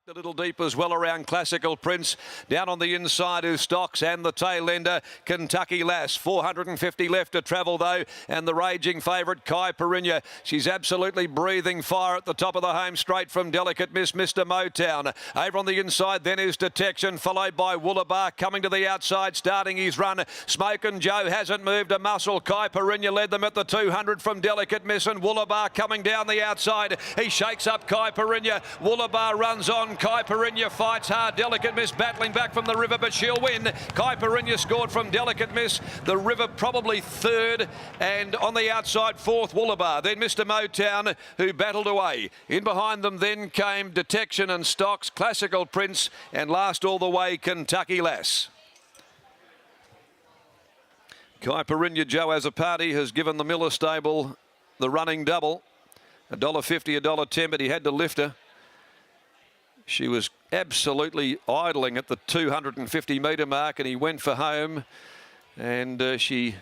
A little deep as well around Classical Prince. Down on the inside is Stocks and the tail ender Kentucky Lass. 450 left to travel though, and the raging favourite Kai Perinya. She's absolutely breathing fire at the top of the home straight from Delicate Miss, Mr. Motown. Over on the inside then is Detection, followed by Woolabar coming to the outside, starting his run. Smoke and Joe hasn't moved a muscle. Kai Perinya led them at the 200 from Delicate Miss, and Woolabar coming down the outside. He shakes up Kai Perinya. Woolabar runs on. Kai Perinya fights hard. Delicate Miss battling back from the river, but she'll win. Kai Perinya scored from Delicate Miss. The river probably third, and on the outside fourth Woolabar. Then Mr. Motown, who battled away. In behind them then came Detection and Stocks, Classical Prince, and last all the way Kentucky Lass. Kai Perinya, Joe as a party, has given the Miller stable the running double. $1.50, $1.10, but he had to lift her. She was absolutely idling at the 250 metre mark, and he went for home, and she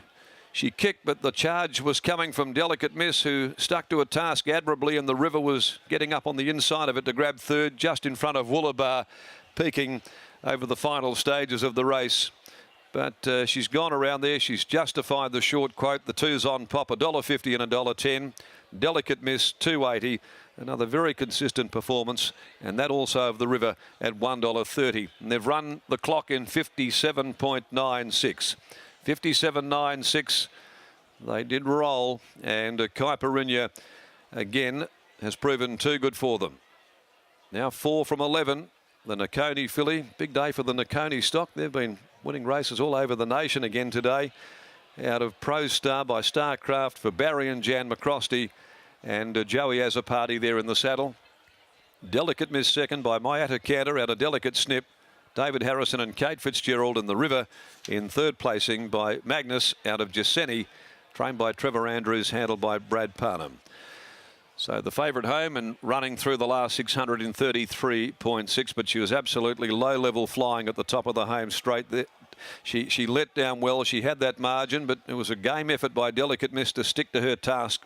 kicked, but the charge was coming from Delicate Miss, who stuck to a task admirably, and the river was getting up on the inside of it to grab third, just in front of Woolabar, peaking over the final stages of the race. But she's gone around there. She's justified the short quote. The two's on pop, $1.50 and $1.10. Delicate Miss, $2.80. Another very consistent performance, and that also of the river at $1.30. And they've run the clock in 57.96. 57.96. They did roll, and Kai Perinya again has proven too good for them. Now 4 from 11. The Nakoni filly, big day for the Nakoni stock. They've been winning races all over the nation again today. Out of Pro Star by Starcraft for Barry and Jan McCrosty, and Joey has a party there in the saddle. Delicate Miss second by Mayata Canter out of Delicate Snip. David Harrison and Kate Fitzgerald in the river in third placing by Magnus out of Jeseni, trained by Trevor Andrews, handled by Brad Parnham. So the favourite home and running through the last 633.6, but she was absolutely low-level flying at the top of the home straight. She let down well. She had that margin, but it was a game effort by Delicate Miss to stick to her task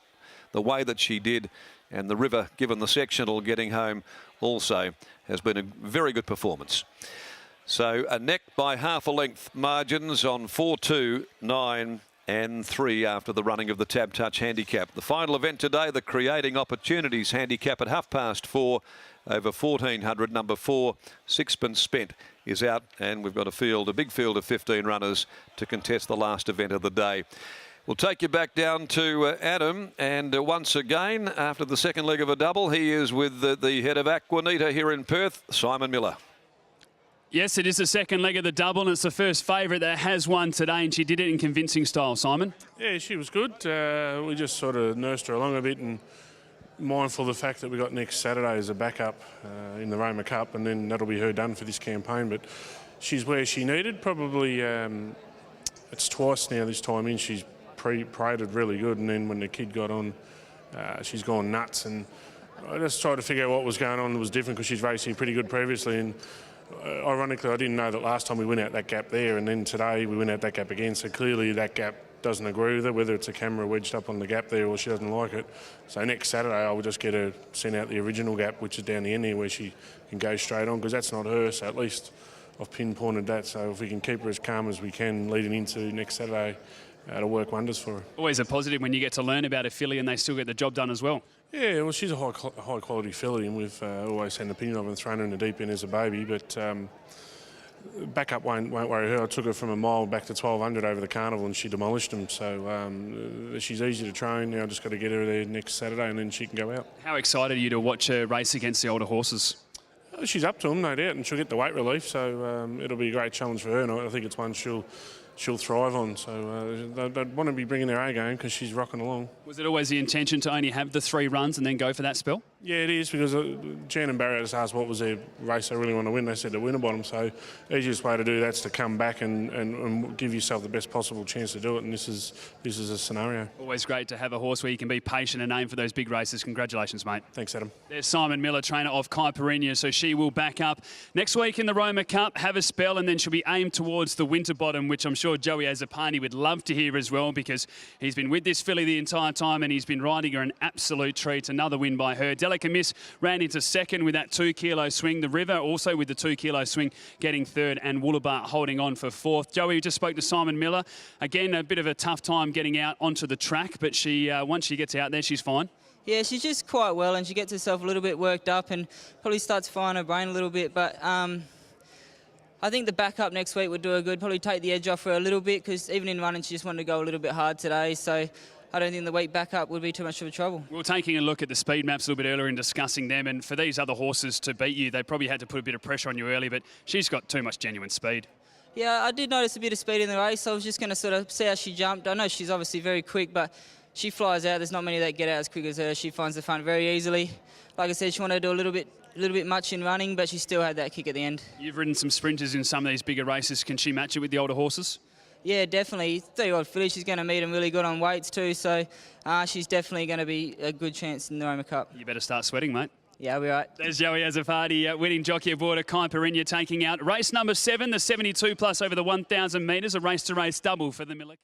the way that she did. And the river, given the sectional getting home also, has been a very good performance. So a neck by half a length margins on 4, 2, 9 and 3 after the running of the Tab Touch handicap. The final event today, the Creating Opportunities handicap at 4:30 over 1400. Number 4, Sixpence Spent, is out, and we've got a big field of 15 runners to contest the last event of the day. We'll take you back down to Adam, and once again, after the second leg of a double, he is with the head of Aquanita here in Perth, Simon Miller. Yes, it is the second leg of the double, and it's the first favourite that has won today, and she did it in convincing style, Simon. Yeah, she was good. We just sort of nursed her along a bit, and mindful of the fact that we got next Saturday as a backup in the Roma Cup, and then that'll be her done for this campaign. But she's where she needed. Probably it's twice now this time in. She's paraded really good, and then when the kid got on, she's gone nuts. And I just tried to figure out what was going on that was different, because she's racing pretty good previously. And ironically, I didn't know that last time we went out that gap there, and then today we went out that gap again. So clearly that gap doesn't agree with her, whether it's a camera wedged up on the gap there or she doesn't like it. So next Saturday I will just get her sent out the original gap, which is down the end there, where she can go straight on, because that's not her. So at least I've pinpointed that. So if we can keep her as calm as we can leading into next Saturday, it'll work wonders for her. Always a positive when you get to learn about a filly and they still get the job done as well. Yeah, well, she's a high quality filly, and we've always had an opinion of her and thrown her in the deep end as a baby. But backup won't worry her. I took her from a mile back to 1200 over the carnival, and she demolished them. So she's easy to train. Now I've just got to get her there next Saturday, and then she can go out. How excited are you to watch her race against the older horses? She's up to them, no doubt, and she'll get the weight relief. So it'll be a great challenge for her, and I think it's one she'll thrive on. So they'd want to be bringing their A game, because she's rocking along. Was it always the intention to only have the 3 runs and then go for that spell? Yeah, it is, because Jan and Barry just asked what was their race they really want to win. They said the Winterbottom. So the easiest way to do that's to come back and give yourself the best possible chance to do it. And this is a scenario. Always great to have a horse where you can be patient and aim for those big races. Congratulations, mate. Thanks, Adam. There's Simon Miller, trainer of Kai Perinya. So she will back up next week in the Roma Cup, have a spell, and then she'll be aimed towards the Winterbottom, which I'm sure Joey Azapani would love to hear as well, because he's been with this filly the entire time and he's been riding her an absolute treat. Another win by her. Angelica Miss ran into second with that 2 kilo swing. The River also with the 2 kilo swing getting third, and Woolabah holding on for fourth. Joey, we just spoke to Simon Miller. Again, a bit of a tough time getting out onto the track, but she once she gets out there, she's fine. Yeah, she's just quite well, and she gets herself a little bit worked up and probably starts firing her brain a little bit. But I think the backup next week would do her good, probably take the edge off her a little bit, because even in running she just wanted to go a little bit hard today. So I don't think the week backup would be too much of a trouble. We were taking a look at the speed maps a little bit earlier and discussing them, and for these other horses to beat you, they probably had to put a bit of pressure on you early, but she's got too much genuine speed. Yeah, I did notice a bit of speed in the race. I was just going to sort of see how she jumped. I know she's obviously very quick, but she flies out. There's not many that get out as quick as her. She finds the front very easily. Like I said, she wanted to do a little bit much in running, but she still had that kick at the end. You've ridden some sprinters in some of these bigger races. Can she match it with the older horses? Yeah, definitely. 30-odd filly, she's going to meet them really good on weights too, so she's definitely going to be a good chance in the Roma Cup. You better start sweating, mate. Yeah, I'll be right. There's Joey Azzopardi, winning jockey aboard a Kai Perinya, taking out race number 7, the 72 plus over the 1,000 metres, a race-to-race double for the Miller.